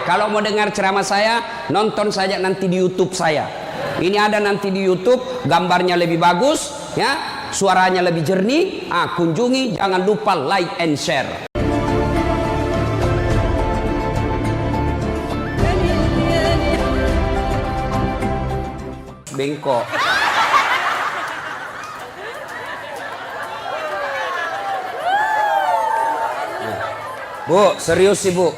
kalau mau dengar ceramah saya, nonton saja nanti di YouTube saya. Ini ada nanti di YouTube, gambarnya lebih bagus, ya, suaranya lebih jernih. Kunjungi, jangan lupa like and share. Bengkok. Bu, serius ibu.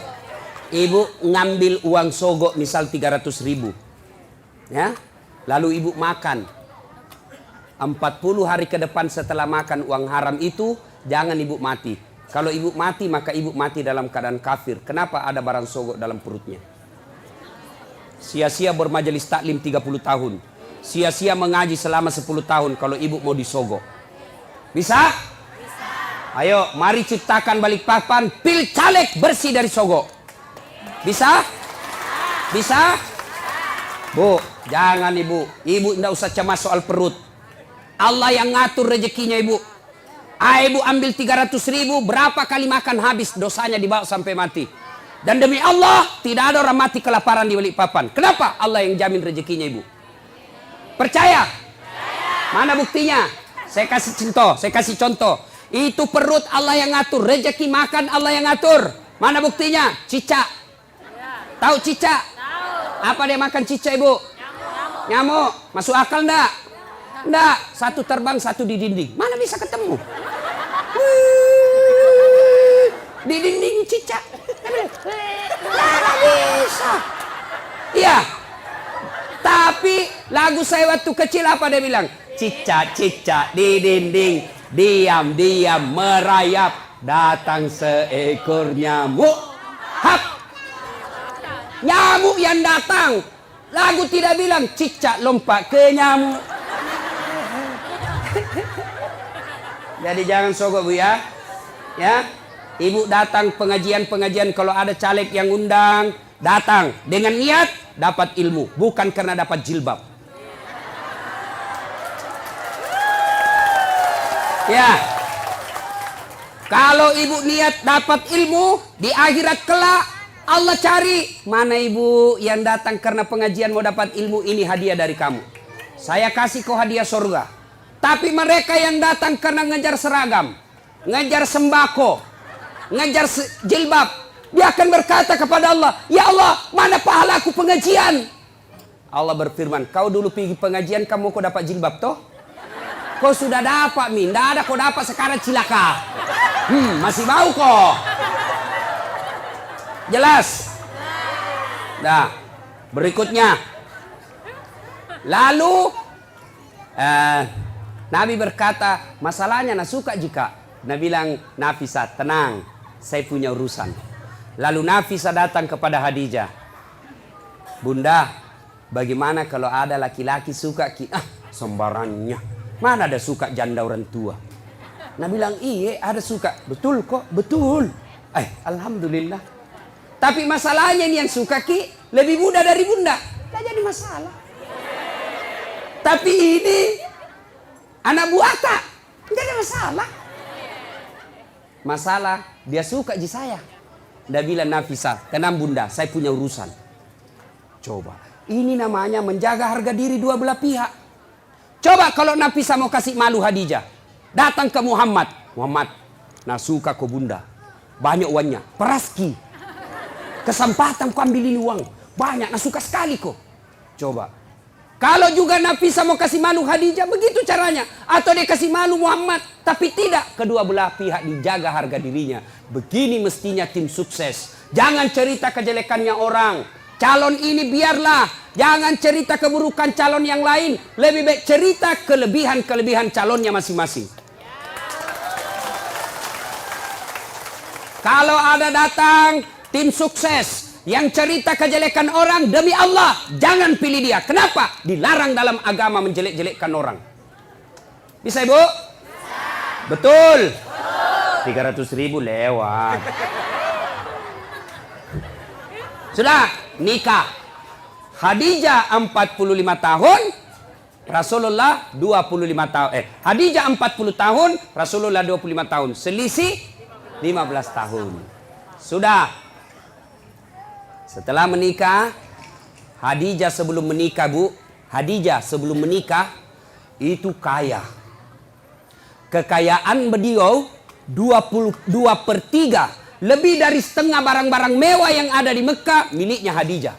Ibu ngambil uang sogok misal 300.000. Ya. Lalu ibu makan. 40 hari ke depan setelah makan uang haram itu, jangan ibu mati. Kalau ibu mati, maka ibu mati dalam keadaan kafir. Kenapa ada barang sogok dalam perutnya? Sia-sia bermajelis taklim 30 tahun. Sia-sia mengaji selama 10 tahun kalau ibu mau disogok. Bisa? Bisa. Ayo, mari ciptakan Balikpapan pil caleg bersih dari sogok. Bisa? Bisa? Bu, jangan ibu. Ibu tidak usah cemas soal perut. Allah yang ngatur rezekinya ibu. Ibu ambil 300.000, berapa kali makan habis, dosanya dibawa sampai mati. Dan demi Allah, tidak ada orang mati kelaparan di Balikpapan. Kenapa? Allah yang jamin rezekinya ibu. Percaya? Mana buktinya? Saya kasih contoh. Itu perut Allah yang ngatur, rezeki makan Allah yang ngatur. Mana buktinya? Cicak. Tahu cicak? Apa dia makan cicak ibu? Nyamuk. Masuk akal enggak? Enggak. Satu terbang, satu di dinding. Mana bisa ketemu? Di dinding cicak. Mana bisa? Iya. Tapi lagu saya waktu kecil apa dia bilang? Cicak-cicak di dinding, diam-diam merayap, datang seekor nyamuk. Hap! Nyamuk yang datang. Lagu tidak bilang cicak lompat ke nyamuk. Jadi jangan sogok bu ya. Ya, ibu datang pengajian-pengajian kalau ada caleg yang undang, datang dengan niat dapat ilmu, bukan karena dapat jilbab. Ya. Kalau ibu niat dapat ilmu di akhirat kelak, Allah cari mana ibu yang datang karena pengajian mau dapat ilmu, ini hadiah dari kamu. Saya kasih kau hadiah surga. Tapi mereka yang datang karena ngejar seragam, ngejar sembako, ngejar jilbab, dia akan berkata kepada Allah, ya Allah, mana pahala aku pengajian? Allah berfirman, kau dulu pergi pengajian, kamu kau dapat jilbab toh? Kau sudah dapat, Min. Tidak ada kau dapat, sekarang cilaka. Masih bau kok. Jelas? Nah, berikutnya. Lalu, Nabi berkata, masalahnya nak suka jika. Nabi bilang, Nafisa, tenang, saya punya urusan. Lalu Nafisa datang kepada Khadijah. Bunda, bagaimana kalau ada laki-laki suka ki? Sembarannya. Mana ada suka janda orang tua? Nabi bilang, iya ada suka. Betul kok, betul. Alhamdulillah. Tapi masalahnya ini yang suka ki lebih muda dari bunda. Tidak jadi masalah. Tapi ini anak buata. Tidak ada masalah. Masalah dia suka di saya. Dia bilang, Nafisa, tenang bunda, saya punya urusan. Coba, ini namanya menjaga harga diri dua belah pihak. Coba kalau Nafisa mau kasih malu Khadijah, datang ke Muhammad. Muhammad, nah suka kau bunda, banyak uangnya, peraski. Kesempatan kau ambil ini uang, banyak, nah suka sekali kau. Coba, kalau juga Nafisa mau kasih malu Khadijah, begitu caranya. Atau dia kasih malu Muhammad, tapi tidak, kedua belah pihak dijaga harga dirinya. Begini mestinya tim sukses. Jangan cerita kejelekannya orang. Calon ini biarlah, jangan cerita keburukan calon yang lain. Lebih baik cerita kelebihan-kelebihan calonnya masing-masing. Kalau ada datang tim sukses yang cerita kejelekan orang, demi Allah jangan pilih dia. Kenapa? Dilarang dalam agama menjelek-jelekkan orang. Bisa ibu? Bisa. Betul? Betul. 300.000 lewat. Sudah nikah. Khadijah 45 tahun, Rasulullah 25 tahun. Khadijah 40 tahun, Rasulullah 25 tahun. Selisih 15 tahun. Sudah. Setelah menikah, Khadijah sebelum menikah, Bu, Khadijah sebelum menikah itu kaya. Kekayaan beliau 22/3, lebih dari setengah barang-barang mewah yang ada di Mekah miliknya Khadijah.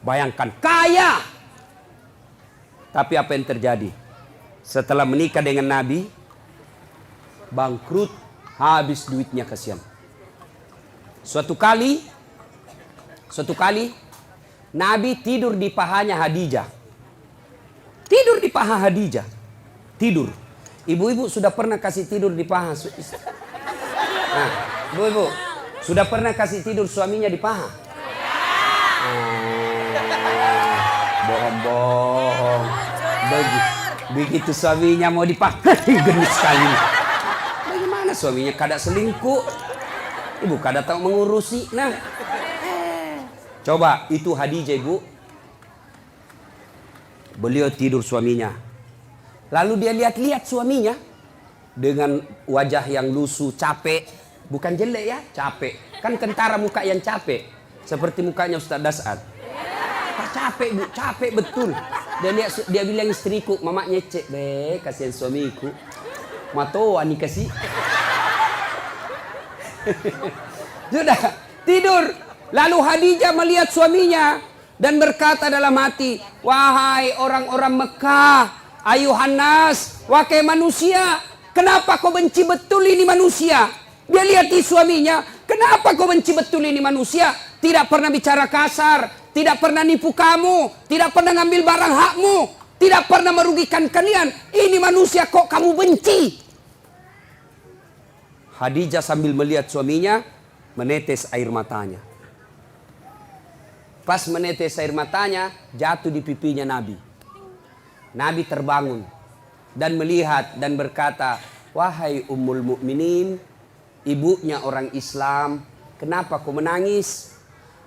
Bayangkan, kaya. Tapi apa yang terjadi? Setelah menikah dengan Nabi, bangkrut, habis duitnya, kasihan. Suatu kali Nabi tidur di pahanya Khadijah. Tidur di paha Khadijah. Tidur. Ibu-ibu sudah pernah kasih tidur di paha? Nah, ibu-ibu sudah pernah kasih tidur suaminya di paha? Bohong-bohong. Begitu suaminya mau dipakai, gendut sekali. Bagaimana suaminya kada selingkuh? Ibu kada tahu mengurusi. Nah, coba itu Khadijah, Ibu. Beliau tidur suaminya. Lalu dia lihat-lihat suaminya dengan wajah yang lusuh, capek. Bukan jelek ya, capek. Kan kentara muka yang capek. Seperti mukanya Ustaz Dasad. Capek, Bu, capek betul. Dia bilang istriku, mama nyecek, kasihan suamiku. Matoa nih kasih. Sudah tidur. Lalu Khadijah melihat suaminya dan berkata dalam hati, wahai orang-orang Mekah, ayuhan nas, wahai manusia, kenapa kau benci betul ini manusia? Dia lihat di suaminya, kenapa kau benci betul ini manusia? Tidak pernah bicara kasar, tidak pernah nipu kamu, tidak pernah ngambil barang hakmu, tidak pernah merugikan kalian. Ini manusia kok kamu benci? Khadijah sambil melihat suaminya, menetes air matanya. Pas menetes air matanya, jatuh di pipinya Nabi. Nabi terbangun dan melihat dan berkata, wahai Ummul Mukminin, ibunya orang Islam, kenapa kau menangis?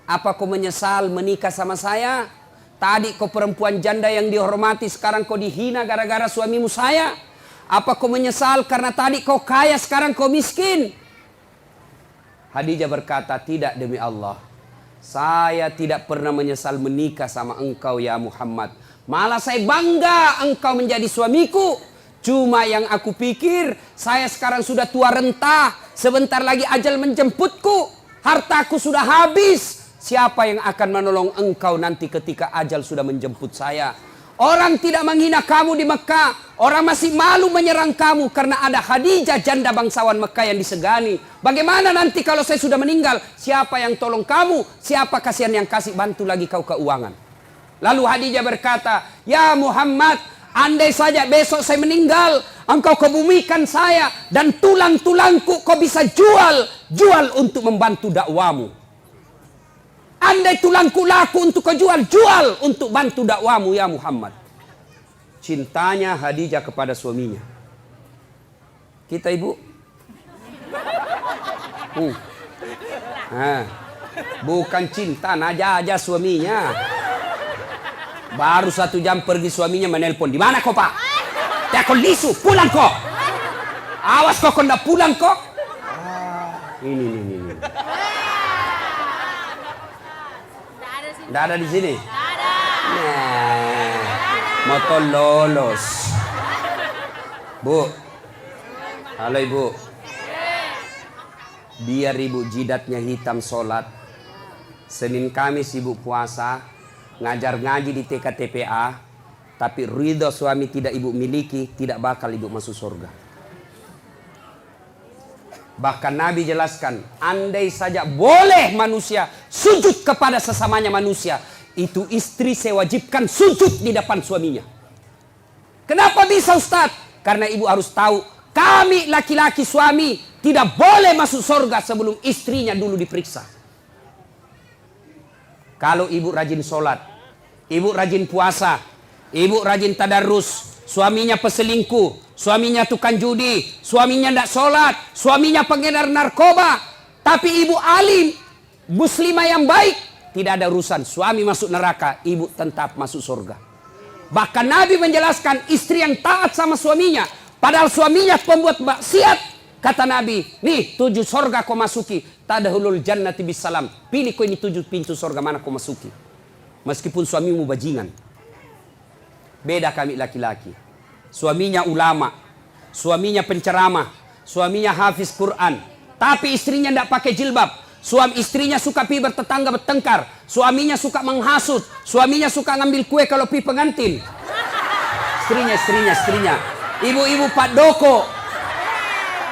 Apa kau menyesal menikah sama saya? Tadi kau perempuan janda yang dihormati, sekarang kau dihina gara-gara suamimu saya. Apa kau menyesal karena tadi kau kaya, sekarang kau miskin? Khadijah berkata, tidak demi Allah. Saya tidak pernah menyesal menikah sama engkau ya Muhammad. Malah saya bangga engkau menjadi suamiku. Cuma yang aku pikir, saya sekarang sudah tua renta. Sebentar lagi ajal menjemputku. Hartaku sudah habis. Siapa yang akan menolong engkau nanti ketika ajal sudah menjemput saya? Orang tidak menghina kamu di Mekah. Orang masih malu menyerang kamu karena ada Khadijah, janda bangsawan Mekah yang disegani. Bagaimana nanti kalau saya sudah meninggal? Siapa yang tolong kamu? Siapa kasihan yang kasih bantu lagi kau keuangan? Lalu Khadijah berkata, ya Muhammad, andai saja besok saya meninggal, engkau kebumikan saya dan tulang-tulangku kau bisa jual untuk membantu dakwamu. Andai tulangku laku untuk kau jual untuk bantu dakwamu ya Muhammad. Cintanya Khadijah kepada suaminya. Kita ibu, bukan cinta naja suaminya. Baru 1 jam pergi suaminya menelpon. Di mana kau pak? Ya kau lisu, pulang kau. Awas kau ndak pulang kau. Ini. Nggak ada di sini. Nah, motor lolos. Bu, halo ibu. Biar ibu jidatnya hitam sholat. Senin Kamis ibu puasa, ngajar ngaji di TKTPA, tapi ridho suami tidak ibu miliki, tidak bakal ibu masuk surga. Bahkan Nabi jelaskan, andai saja boleh manusia sujud kepada sesamanya manusia, itu istri saya wajibkan sujud di depan suaminya. Kenapa bisa Ustaz? Karena ibu harus tahu, kami laki-laki suami tidak boleh masuk surga sebelum istrinya dulu diperiksa. Kalau ibu rajin sholat, ibu rajin puasa, ibu rajin tadarus, suaminya peselingkuh, suaminya tukang judi, suaminya tidak sholat, suaminya pengedar narkoba, tapi ibu alim, muslimah yang baik, tidak ada urusan. Suami masuk neraka, ibu tetap masuk surga. Bahkan Nabi menjelaskan istri yang taat sama suaminya, padahal suaminya pembuat maksiat, Kata Nabi, nih 7 sorga kau masuki. Tadahulul jannati bisalam. Pilih kau ini 7 pintu sorga mana kau masuki. Meskipun suamimu bajingan. Beda kami laki-laki. Suaminya ulama. Suaminya penceramah. Suaminya hafiz Quran. Tapi istrinya tidak pakai jilbab. Suami istrinya suka pi bertetangga bertengkar. Suaminya suka menghasut. Suaminya suka ngambil kue kalau pi pengantin. Istrinya. Ibu-ibu Pak Doko.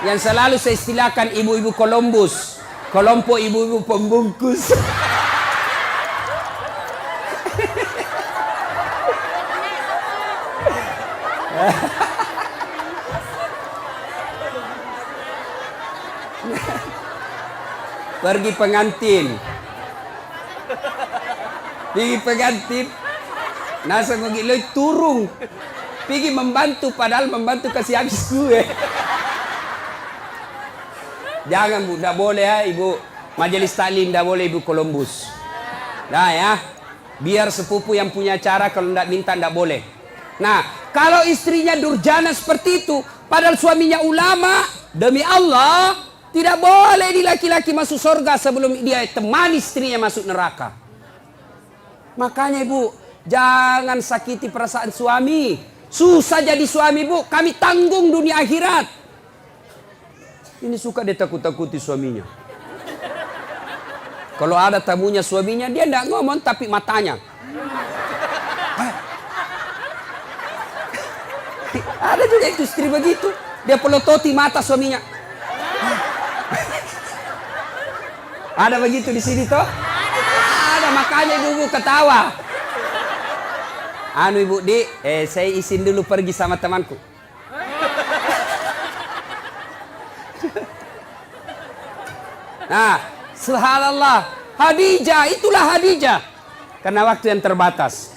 Yang selalu saya istilahkan ibu-ibu Columbus. Kelompok ibu-ibu pembungkus. Pergi pengantin. Nasa begitu turung. Pergi membantu padahal membantu kasih habis kue. Jangan Bu, tidak boleh ya Ibu Majelis Taklim, tidak boleh Ibu Columbus. Nah ya, biar sepupu yang punya acara kalau tidak minta tidak boleh. Nah, kalau istrinya durjana seperti itu, padahal suaminya ulama, demi Allah, tidak boleh di laki-laki masuk surga sebelum dia temani istrinya masuk neraka. Makanya Ibu, jangan sakiti perasaan suami. Susah jadi suami Bu, kami tanggung dunia akhirat. Ini suka dia takut-takuti suaminya. Kalau ada tamunya suaminya, dia tidak ngomong tapi matanya. Ada juga itu istri begitu. Dia pelototi mata suaminya. Ada begitu di sini toh? Ada, makanya ibu ketawa. Anu Ibu Di, saya izin dulu pergi sama temanku. Nah, subhanallah, Khadijah, itulah Khadijah. Karena waktu yang terbatas.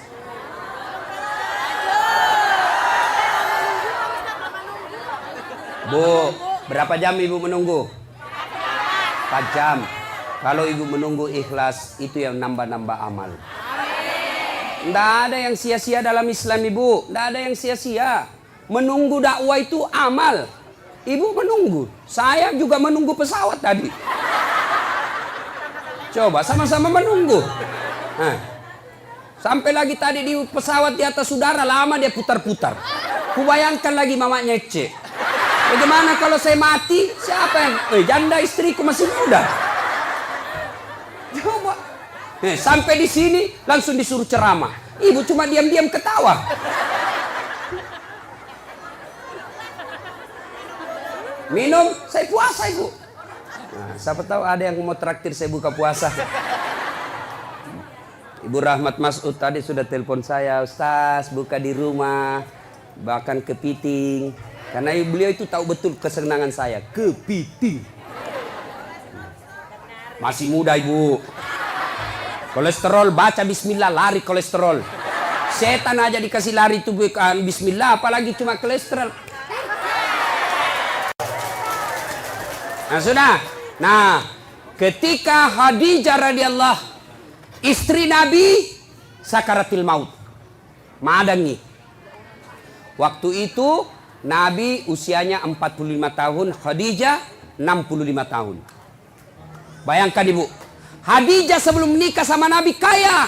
Bu, berapa jam Ibu menunggu? 4 jam. Kalau Ibu menunggu ikhlas, itu yang nambah-nambah amal. Tidak ada yang sia-sia dalam Islam Ibu. Tidak ada yang sia-sia. Menunggu dakwah itu amal. Ibu menunggu. Saya juga menunggu pesawat tadi. Coba sama-sama menunggu. Nah, sampai lagi tadi di pesawat di atas udara lama dia putar-putar. Kubayangkan lagi mamanya Ece. Bagaimana kalau saya mati? Siapa yang? Janda istriku masih muda. Coba. Sampai di sini langsung disuruh ceramah. Ibu cuma diam-diam ketawa. Minum, saya puasa Ibu. Nah, siapa tahu ada yang mau traktir saya buka puasa. Ibu Rahmat Mas'ud tadi sudah telepon saya, Ustaz buka di rumah, bahkan kepiting. Karena beliau itu tahu betul kesenangan saya, kepiting. Masih muda Ibu. Kolesterol, baca bismillah, lari kolesterol. Setan aja dikasih lari itu bukan bismillah, apalagi cuma kolesterol. Nah sudah. Nah, ketika Khadijah radhiyallahu istri Nabi sakaratil maut, madangi. Waktu itu Nabi usianya 45 tahun, Khadijah 65 tahun. Bayangkan Ibu, Khadijah sebelum menikah sama Nabi kaya.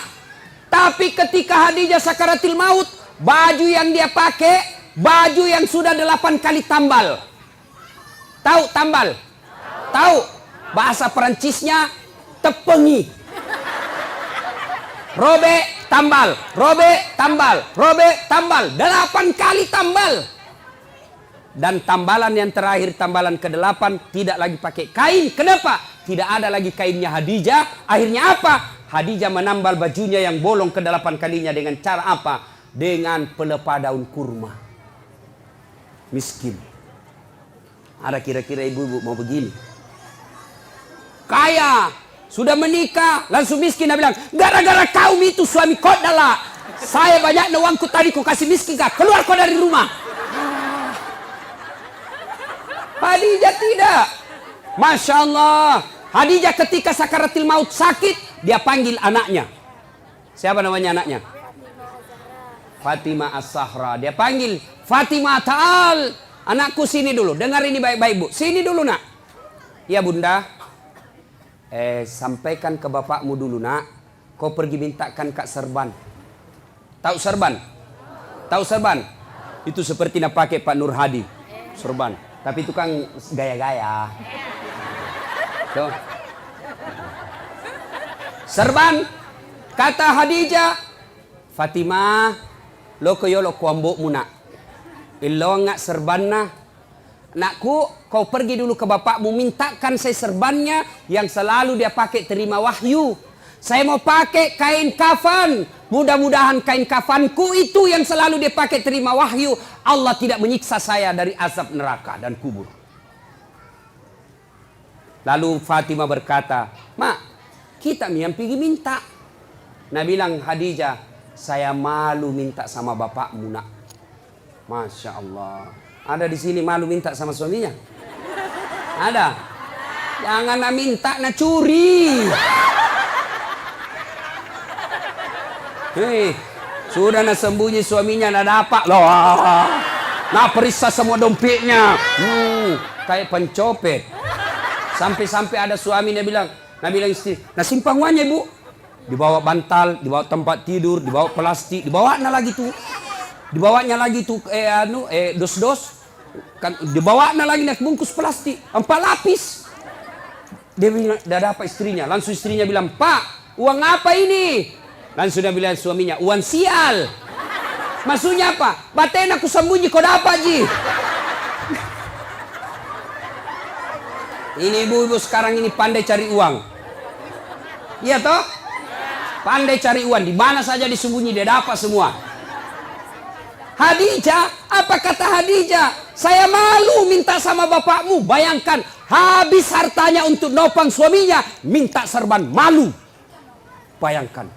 Tapi ketika Khadijah sakaratil maut, baju yang dia pakai, baju yang sudah 8 kali tambal. Tahu tambal? Tahu? Bahasa Perancisnya tepengi. Robe tambal, robe tambal, robe tambal. 8 kali tambal. Dan tambalan yang terakhir, tambalan ke-8, tidak lagi pakai kain. Kenapa? Tidak ada lagi kainnya Khadijah. Akhirnya apa? Khadijah menambal bajunya yang bolong ke-8 kalinya dengan cara apa? Dengan pelepah daun kurma. Miskin. Ada kira-kira ibu-ibu mau begini? Kaya, sudah menikah, langsung miskin. Dia bilang, gara-gara kaum itu suami kau adalah. Saya banyak uangku tadi kau kasih miskin kah? Keluar kau dari rumah. Khadijah tidak. Masya Allah. Khadijah ketika sakaratil maut sakit, dia panggil anaknya. Siapa namanya anaknya? Fatimah As-Zahra. Dia panggil, Fatimah ta'al. Anakku sini dulu, dengar ini baik-baik Bu. Sini dulu nak. Ya bunda. Sampaikan ke bapakmu dulu nak. Kau pergi mintakan Kak serban. Tahu serban? Tahu serban? Itu seperti nak pakai Pak Nur Hadi. Serban. Tapi itu kan gaya-gaya. Tuh. Serban. Kata Khadijah. Fatimah. Lo koyo lo kuambuk mu nak. Ilo ngak serbanna. Nakku, kau pergi dulu ke bapakmu, mintakan saya serbannya yang selalu dia pakai terima wahyu. Saya mau pakai kain kafan. Mudah-mudahan kain kafanku itu yang selalu dia pakai terima wahyu. Allah tidak menyiksa saya dari azab neraka dan kubur. Lalu Fatimah berkata, Mak, kita yang pergi minta. Nah bilang Khadijah, saya malu minta sama bapakmu nak. Masya Allah. Ada di sini malu minta sama suaminya? Ada? Jangan nak minta, nak curi. Hei, sudah nak sembunyi suaminya, nak dapat loh. Nak periksa semua dompetnya. Kayak pencopet. Sampai-sampai ada suami dia bilang, istri, nah simpang uangnya ibu. Dibawa bantal, dibawa tempat tidur, dibawa plastik, dibawanya lagi tuh. Dibawanya lagi tuh dos-dos. Kan dibawanya lagi naik bungkus plastik 4 lapis. Dia bilang, dah apa istrinya? Langsung istrinya bilang, Pak, uang apa ini? Langsung dia bilang suaminya, uang sial. Maksudnya apa? Baten aku sembunyi kau dapat ji. Ini ibu-ibu sekarang ini pandai cari uang. Iya toh? Pandai cari uang. Di mana saja disembunyi dia dapat semua. Khadijah, apa kata Khadijah? Saya malu minta sama bapakmu. Bayangkan, habis hartanya untuk nopang suaminya, minta serban, malu. Bayangkan.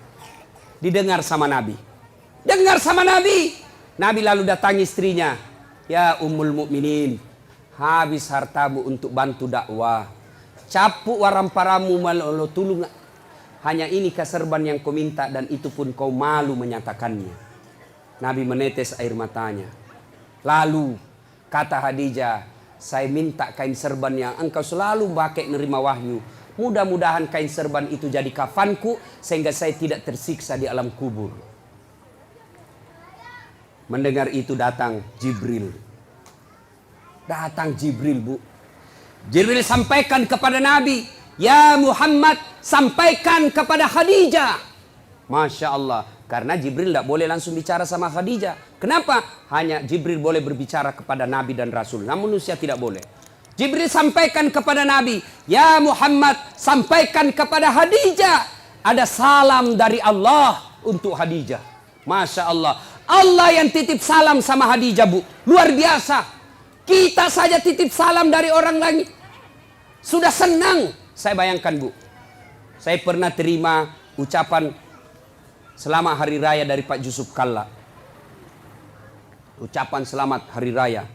Didengar sama Nabi. Dengar sama Nabi. Nabi lalu datangi istrinya. Ya Ummul Mukminin, habis hartamu untuk bantu dakwah. Capuk waramparamu malu tulung. Hanya ini keserban yang kau minta dan itu pun kau malu menyatakannya. Nabi menetes air matanya. Lalu kata Khadijah, saya minta kain serban yang engkau selalu pakai nerima wahyu. Mudah-mudahan kain serban itu jadi kafanku sehingga saya tidak tersiksa di alam kubur. Mendengar itu datang Jibril. Datang Jibril bu. Jibril sampaikan kepada Nabi, ya Muhammad sampaikan kepada Khadijah. Masya Allah. Karena Jibril tidak boleh langsung bicara sama Khadijah. Kenapa? Hanya Jibril boleh berbicara kepada Nabi dan Rasul. Namun manusia tidak boleh. Jibril sampaikan kepada Nabi. Ya Muhammad, sampaikan kepada Khadijah. Ada salam dari Allah untuk Khadijah. Masya Allah. Allah yang titip salam sama Khadijah bu. Luar biasa. Kita saja titip salam dari orang lain. Sudah senang. Saya bayangkan bu. Saya pernah terima ucapan selamat hari raya dari Pak Yusuf Kalla. Ucapan selamat hari raya.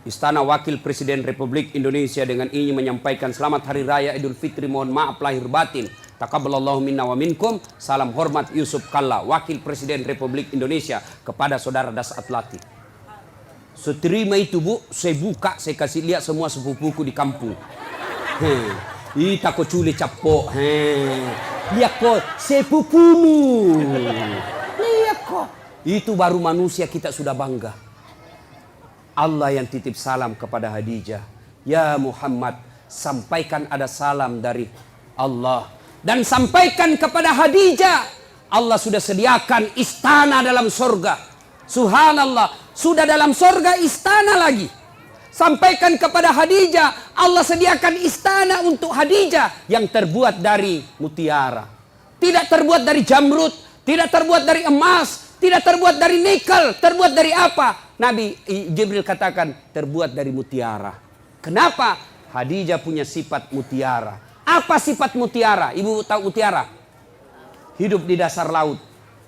Istana Wakil Presiden Republik Indonesia dengan ini menyampaikan selamat hari raya Idul Fitri, mohon maaf lahir batin. Taqabbalallahu minna wa minkum. Salam hormat Yusuf Kalla, Wakil Presiden Republik Indonesia kepada saudara Das Atlati. Seterima itu bu, saya buka, saya kasih lihat semua sepupuku di kampung. Ita ko culi capok. Lihat kok, sepupumu. Lihat kok. Itu baru manusia kita sudah bangga. Allah yang titip salam kepada Khadijah. Ya Muhammad, sampaikan ada salam dari Allah. Dan sampaikan kepada Khadijah. Allah sudah sediakan istana dalam surga. Subhanallah. Sudah dalam surga istana lagi. Sampaikan kepada Khadijah, Allah sediakan istana untuk Khadijah yang terbuat dari mutiara. Tidak terbuat dari jamrud, tidak terbuat dari emas, tidak terbuat dari nikel, terbuat dari apa? Nabi Jibril katakan terbuat dari mutiara. Kenapa? Khadijah punya sifat mutiara. Apa sifat mutiara? Ibu tahu mutiara? Hidup di dasar laut,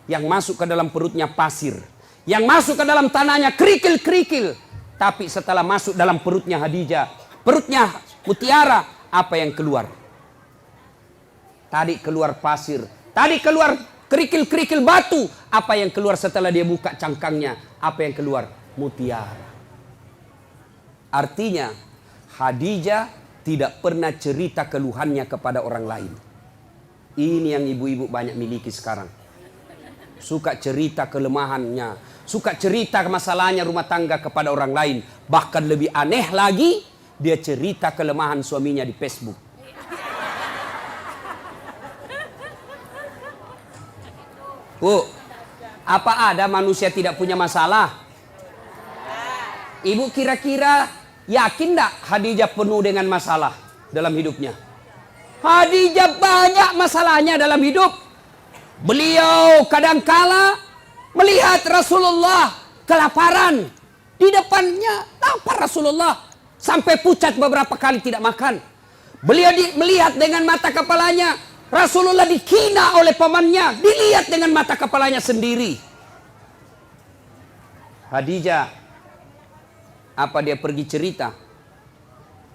yang masuk ke dalam perutnya pasir, yang masuk ke dalam tanahnya kerikil-kerikil. Tapi setelah masuk dalam perutnya Khadijah, perutnya mutiara, apa yang keluar? Tadi keluar pasir, tadi keluar kerikil-kerikil batu. Apa yang keluar setelah dia buka cangkangnya? Apa yang keluar? Mutiara. Artinya, Khadijah tidak pernah cerita keluhannya kepada orang lain. Ini yang ibu-ibu banyak miliki sekarang. Suka cerita kelemahannya, suka cerita masalahnya rumah tangga kepada orang lain. Bahkan lebih aneh lagi, dia cerita kelemahan suaminya di Facebook. Bu, apa ada manusia tidak punya masalah? Ibu kira-kira yakin tidak Khadijah penuh dengan masalah dalam hidupnya? Khadijah banyak masalahnya dalam hidup. Beliau kadangkala melihat Rasulullah kelaparan. Di depannya lapar Rasulullah. Sampai pucat beberapa kali tidak makan. Beliau melihat dengan mata kepalanya. Rasulullah dikina oleh pamannya. Dilihat dengan mata kepalanya sendiri. Khadijah, apa dia pergi cerita?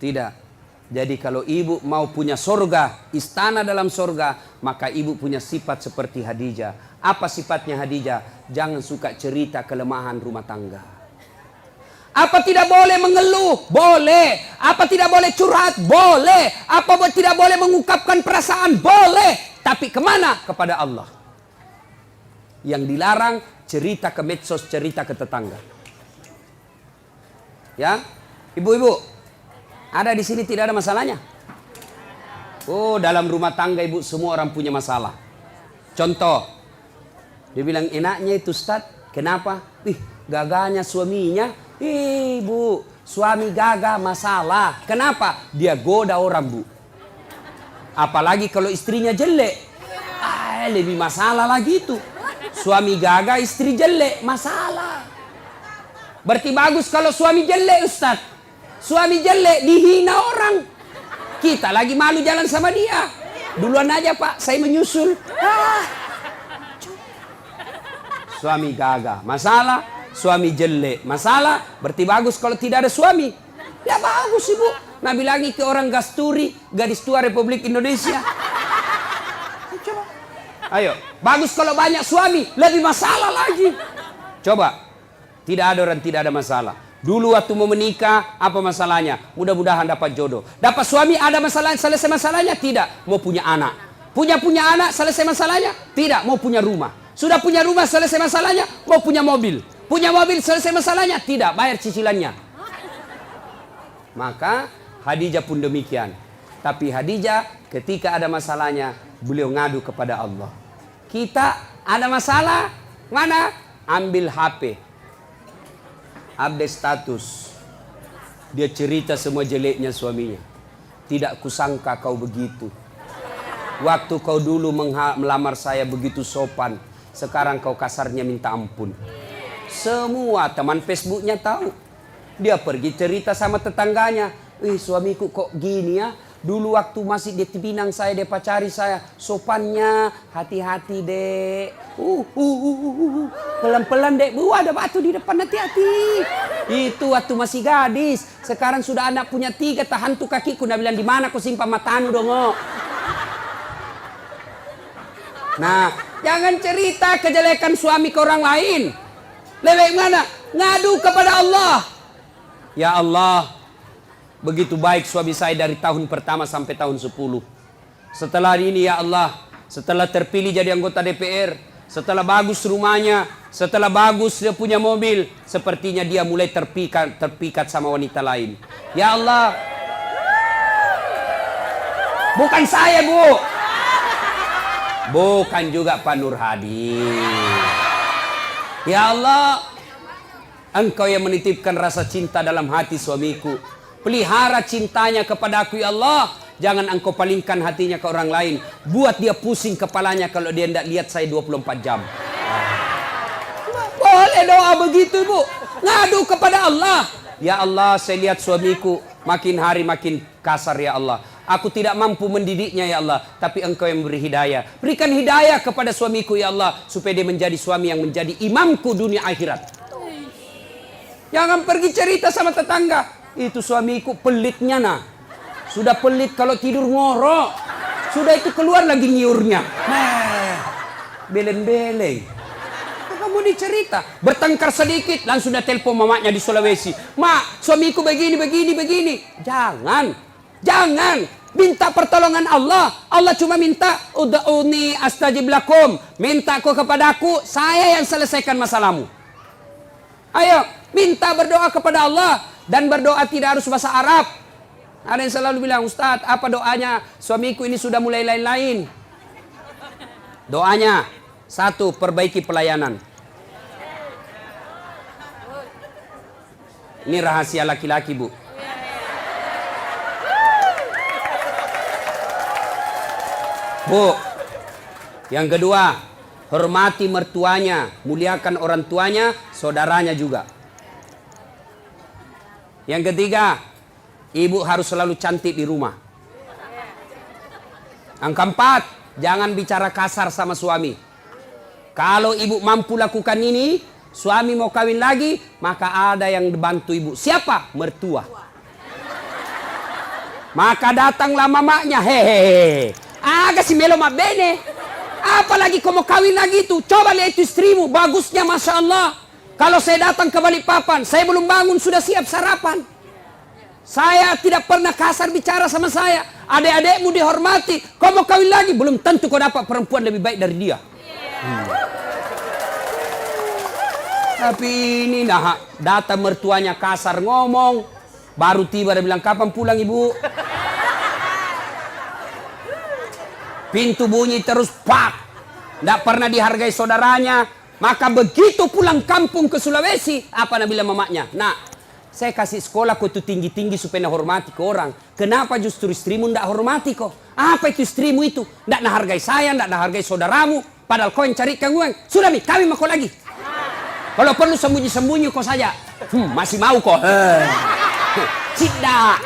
Tidak. Jadi kalau ibu mau punya sorga, istana dalam sorga, maka ibu punya sifat seperti Khadijah. Apa sifatnya Khadijah? Jangan suka cerita kelemahan rumah tangga. Apa tidak boleh mengeluh? Boleh. Apa tidak boleh curhat? Boleh. Apa tidak boleh mengungkapkan perasaan? Boleh. Tapi kemana? Kepada Allah. Yang dilarang cerita ke medsos, cerita ke tetangga. Ya, ibu-ibu. Ada di sini tidak ada masalahnya? Oh, dalam rumah tangga ibu semua orang punya masalah. Contoh, dia bilang enaknya itu Ustaz. Kenapa? Gagahnya suaminya. Bu, suami gagah masalah. Kenapa? Dia goda orang, Bu. Apalagi kalau istrinya jelek. Lebih masalah lagi itu. Suami gagah, istri jelek, masalah. Berarti bagus kalau suami jelek, Ustaz. Suami jelek dihina orang. Kita lagi malu jalan sama dia. Duluan aja Pak, saya menyusul. Suami gagah, masalah. Suami jelek, masalah. Berarti bagus kalau tidak ada suami. Ya bagus Ibu. Nabi lagi ke orang Gasturi, gadis tua Republik Indonesia. Ayo, bagus kalau banyak suami. Lebih masalah lagi. Coba, tidak ada orang tidak ada masalah. Dulu waktu mau menikah, apa masalahnya? Mudah-mudahan dapat jodoh. Dapat suami, ada masalah, selesai masalahnya? Tidak. Mau punya anak. Punya anak, selesai masalahnya? Tidak. Mau punya rumah. Sudah punya rumah, selesai masalahnya? Mau punya mobil. Punya mobil, selesai masalahnya? Tidak. Bayar cicilannya. Maka Khadijah pun demikian. Tapi Khadijah ketika ada masalahnya, beliau ngadu kepada Allah. Kita ada masalah, mana? Ambil HP. Update status. Dia cerita semua jeleknya suaminya. Tidak kusangka kau begitu. Waktu kau dulu melamar saya begitu sopan. Sekarang kau kasarnya minta ampun. Semua teman Facebooknya tahu. Dia pergi cerita sama tetangganya. Suamiku kok gini ya. Dulu waktu masih di Pinang saya, dia pacari saya. Sopannya, hati-hati dek. Pelan-pelan dek. Bu, ada batu di depan, hati-hati. Itu waktu masih gadis. Sekarang sudah anak punya 3, tahan tuh kakiku. Dia bilang, di mana kau simpan matanu dong? Nah, jangan cerita kejelekan suami ke orang lain. Lebih mana? Ngadu kepada Allah. Ya Allah, begitu baik suami saya dari tahun pertama sampai tahun 10. Setelah ini ya Allah, setelah terpilih jadi anggota DPR, setelah bagus rumahnya, setelah bagus dia punya mobil, sepertinya dia mulai terpikat sama wanita lain. Ya Allah, bukan saya Bu, bukan juga Pak Nur Hadi. Ya Allah, Engkau yang menitipkan rasa cinta dalam hati suamiku. Pelihara cintanya kepada aku ya Allah. Jangan engkau palingkan hatinya ke orang lain. Buat dia pusing kepalanya kalau dia tidak lihat saya 24 jam. Boleh doa begitu Bu. Ngadu kepada Allah. Ya Allah, saya lihat suamiku makin hari makin kasar ya Allah. Aku tidak mampu mendidiknya ya Allah. Tapi engkau yang beri hidayah. Berikan hidayah kepada suamiku ya Allah. Supaya dia menjadi suami yang menjadi imamku dunia akhirat. Jangan pergi cerita sama tetangga. Itu suamiku pelitnya nah. Sudah pelit kalau tidur ngorok. Sudah itu keluar lagi nyiurnya. Beleng-beleng. Kamu mau dicerita. Bertengkar sedikit, langsung dia telepon mamanya di Sulawesi. Mak, suamiku begini, begini, begini. Jangan. Minta pertolongan Allah. Allah cuma minta, ud'uni astajib lakum. Minta kau kepadaku, saya yang selesaikan masalahmu. Ayo, minta berdoa kepada Allah. Dan berdoa tidak harus bahasa Arab. Ada yang selalu bilang, Ustadz, apa doanya? Suamiku ini sudah mulai lain-lain. Doanya, 1, perbaiki pelayanan. Ini rahasia laki-laki, Bu. Bu, yang kedua, hormati mertuanya, muliakan orang tuanya, saudaranya juga. Yang ketiga, ibu harus selalu cantik di rumah. Yang keempat, jangan bicara kasar sama suami. Kalau ibu mampu lakukan ini, suami mau kawin lagi, maka ada yang bantu ibu. Siapa? Mertua. Maka datanglah mamanya, hehehe. Agak si melo ma bene. Apalagi kau mau kawin lagi itu, coba lihat itu istrimu, bagusnya Masya Allah. Kalau saya datang ke Balikpapan, saya belum bangun sudah siap sarapan. Saya tidak pernah kasar bicara sama saya. Adik-adikmu dihormati. Kau mau kawin lagi, belum tentu kau dapat perempuan lebih baik dari dia. Tapi ini nah, datang mertuanya kasar ngomong. Baru tiba dia bilang, kapan pulang ibu? Pintu bunyi terus, pak. Tidak pernah dihargai saudaranya. Maka begitu pulang kampung ke Sulawesi, apa nak bilang mamanya? Nak, saya kasih sekolah kau itu tinggi-tinggi supaya nak hormati ke orang. Kenapa justru istrimu tidak hormati kau? Apa itu istrimu itu? Tidak nak hargai saya, tidak nak hargai saudaramu. Padahal kau yang carikan uang. Sudah nih, kawin sama kau lagi. Kalau perlu sembunyi-sembunyi kau saja. Masih mau kau? Tidak.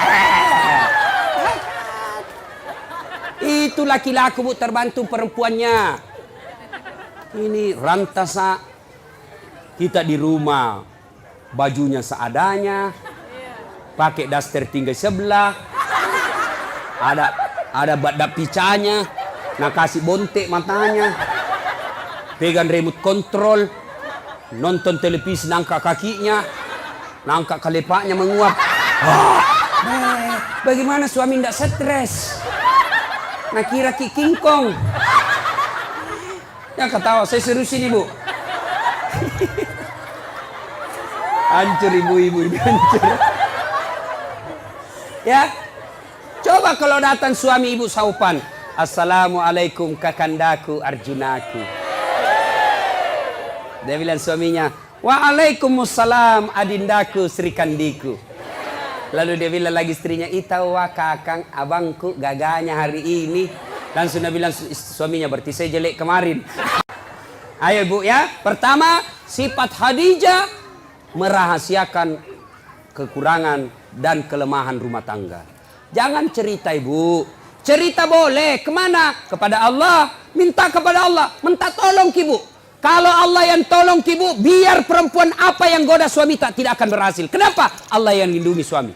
Itu laki-laki bu terbantu perempuannya. Ini rantasa kita di rumah bajunya seadanya, pakai daster tinggal sebelah, ada badak picanya, nak kasih bontek matanya, pegang remote control, nonton televisi nangka kakinya, nangka kelepaknya menguap. Bagaimana suami tidak stres? Nak kira King Kong. Yang ketawa, saya serius ini bu. Hancur ibu-ibu ini, hancur. Ya, coba kalau datang suami ibu saupan. Assalamualaikum kakandaku Arjunaku. Dia bilang suaminya, waalaikumsalam adindaku Sri Kandiku. Lalu dia bilang lagi istrinya, itawa kakang abangku gaganya hari ini. Langsung dia bilang suaminya, berarti saya jelek kemarin. Ayo bu ya. Pertama, sifat Khadijah merahasiakan kekurangan dan kelemahan rumah tangga. Jangan cerita ibu. Cerita boleh. Kemana? Kepada Allah. Minta kepada Allah. Minta tolong ibu. Kalau Allah yang tolong ibu, biar perempuan apa yang goda suami tidak akan berhasil. Kenapa? Allah yang lindungi suami.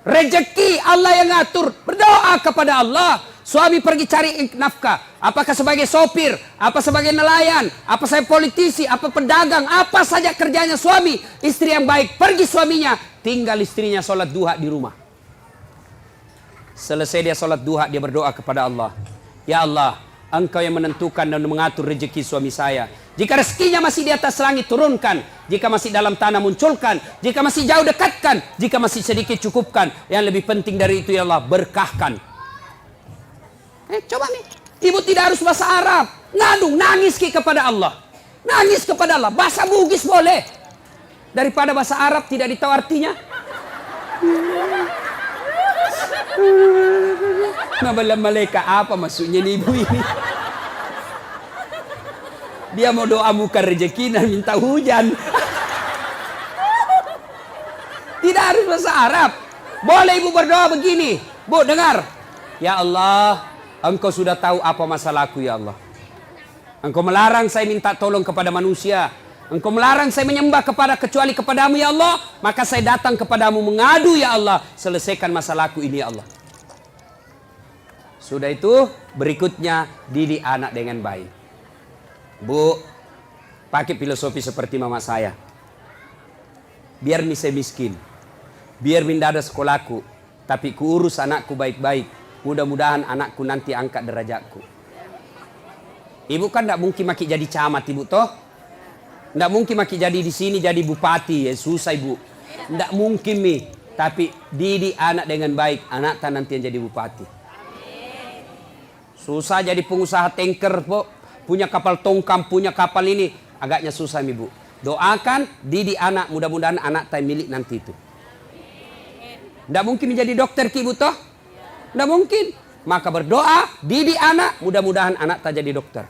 Rezeki Allah yang ngatur. Berdoa kepada Allah. Suami pergi cari nafkah. Apakah sebagai sopir, apa sebagai nelayan, apa saya politisi, apa pedagang, apa saja kerjanya suami. Istri yang baik, pergi suaminya. Tinggal istrinya sholat duha di rumah. Selesai dia sholat duha, dia berdoa kepada Allah. Ya Allah, Engkau yang menentukan dan mengatur rezeki suami saya. Jika rezekinya masih di atas langit, turunkan. Jika masih dalam tanah, munculkan. Jika masih jauh, dekatkan. Jika masih sedikit, cukupkan. Yang lebih penting dari itu, ya Allah, berkahkan. Coba nih, ibu tidak harus bahasa Arab. Ngadu, nangis kepada Allah. Nangis kepada Allah. Bahasa Bugis boleh. Daripada bahasa Arab tidak ditahu artinya. Nabalam malaikat apa maksudnya nih ibu ini? Dia mau doa bukan rezeki dan minta hujan. Tidak harus bahasa Arab. Boleh ibu berdoa begini. Bu, dengar. Ya Allah, Engkau sudah tahu apa masalahku ya Allah. Engkau melarang saya minta tolong kepada manusia. Engkau melarang saya menyembah kecuali kepadamu ya Allah. Maka saya datang kepadamu mengadu ya Allah. Selesaikan masalahku ini ya Allah. Sudah itu berikutnya didik anak dengan baik. Bu, pakai filosofi seperti mama saya. Biar saya miskin, biar minda ada sekolahku, tapi kuurus anakku baik-baik. Mudah-mudahan anakku nanti angkat derajatku. Ibu kan tidak mungkin maki jadi camat ibu toh. Tidak mungkin maki jadi di sini jadi bupati, ya susah ibu. Tidak mungkin mi. Tapi didik anak dengan baik, anak tak nanti yang jadi bupati. Susah jadi pengusaha tanker, po. Punya kapal tongkang, punya kapal ini, agaknya susah mi bu. Doakan didik anak, mudah-mudahan anak tak milik nanti itu. Tidak mungkin menjadi dokter ki ibu toh. Tidak mungkin. Maka berdoa, didik anak, mudah-mudahan anak tak jadi dokter.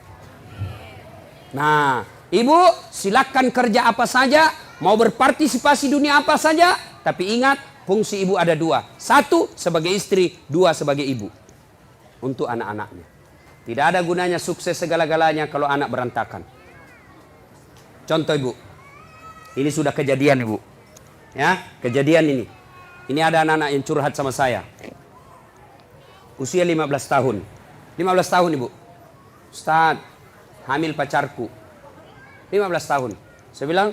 Nah, ibu silakan kerja apa saja, mau berpartisipasi dunia apa saja, tapi ingat fungsi ibu ada dua. Satu sebagai istri, dua sebagai ibu. Untuk anak-anaknya. Tidak ada gunanya sukses segala-galanya kalau anak berantakan. Contoh ibu, ini sudah kejadian ibu. Ya, kejadian ini. Ini ada anak-anak yang curhat sama saya. Usia 15 tahun. 15 tahun ibu. Ustaz, hamil pacarku. 15 tahun. Saya bilang,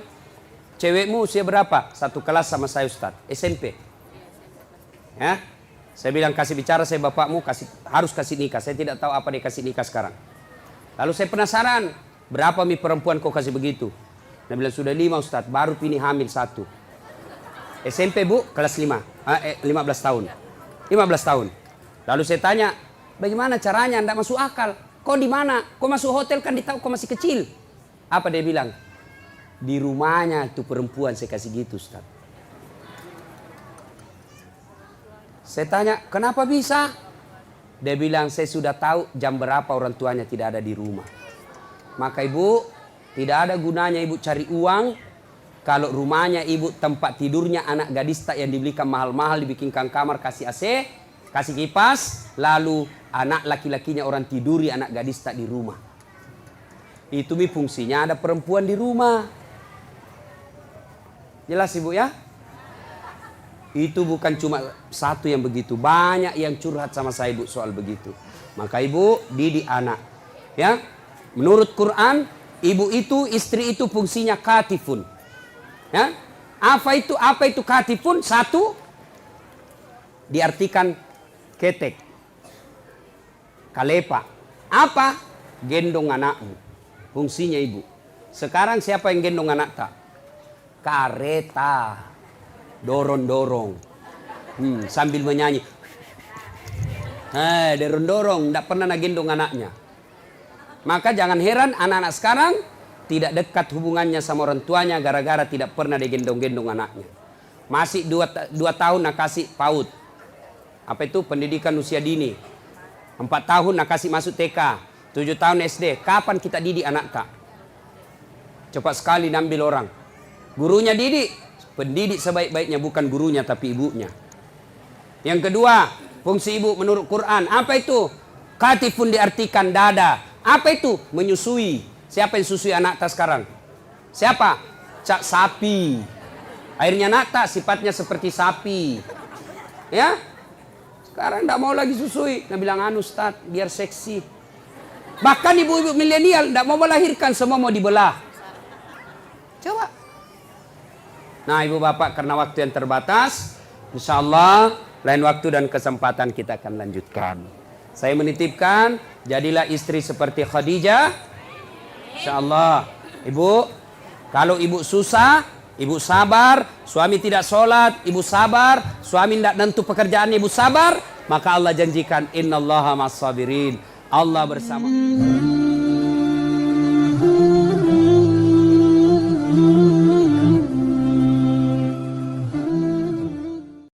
cewekmu usia berapa? Satu kelas sama saya Ustaz. SMP. Ya. Saya bilang, kasih bicara saya bapakmu, harus kasih nikah. Saya tidak tahu apa dia kasih nikah sekarang. Lalu saya penasaran, berapa mi perempuan kau kasih begitu? Dia bilang, sudah 5 Ustaz, baru pilih hamil 1. SMP bu, kelas 5. 15 tahun. 15 tahun. Lalu saya tanya, bagaimana caranya? Tidak masuk akal. Kau di mana? Kau masuk hotel kan ditahu kau masih kecil. Apa dia bilang? Di rumahnya itu perempuan saya kasih gitu Ustaz. Saya tanya, kenapa bisa? Dia bilang, saya sudah tahu jam berapa orang tuanya tidak ada di rumah. Maka ibu, tidak ada gunanya ibu cari uang. Kalau rumahnya ibu tempat tidurnya anak gadis tak yang dibelikan mahal-mahal, dibikinkan kamar, kasih AC, kasih kipas, lalu anak laki-lakinya orang tiduri anak gadis tak di rumah. Itu mi fungsinya ada perempuan di rumah. Jelas ibu ya? Itu bukan cuma satu yang begitu, banyak yang curhat sama saya ibu soal begitu. Maka ibu didik anak. Ya, menurut Quran, ibu itu, istri itu fungsinya katifun. Ya, apa itu katifun? Satu, diartikan ketek, kalepa. Apa? Gendong anakmu. Fungsinya ibu. Sekarang siapa yang gendong anak tak? Kareta. Dorong-dorong. Sambil menyanyi. Dorong-dorong. Tidak pernah gendong anaknya. Maka jangan heran anak-anak sekarang tidak dekat hubungannya sama orang tuanya gara-gara tidak pernah digendong-gendong anaknya. Masih 2 tahun nak kasih PAUD. Apa itu? Pendidikan usia dini. 4 tahun nak kasih masuk TK. 7 tahun SD. Kapan kita didik anak tak? Cepat sekali ambil orang. Gurunya didik. Pendidik sebaik-baiknya bukan gurunya tapi ibunya. Yang kedua, fungsi ibu menurut Quran. Apa itu? Katifun diartikan dada. Apa itu? Menyusui. Siapa yang susui anak tak sekarang? Siapa? Cak sapi. Akhirnya anak tak sifatnya seperti sapi. Ya? Sekarang tidak mau lagi susui. Dia bilang, Ustaz, biar seksi. Bahkan ibu-ibu milenial tidak mau melahirkan, semua mau dibelah. Coba. Nah ibu bapak, karena waktu yang terbatas, insya Allah lain waktu dan kesempatan kita akan lanjutkan. Saya menitipkan, jadilah istri seperti Khadijah. Insya Allah. Ibu, kalau ibu susah, ibu sabar. Suami tidak sholat, ibu sabar. Suami tidak nentu pekerjaan, ibu sabar. Maka Allah janjikan, innallaha ma'as sabirin. Allah bersama.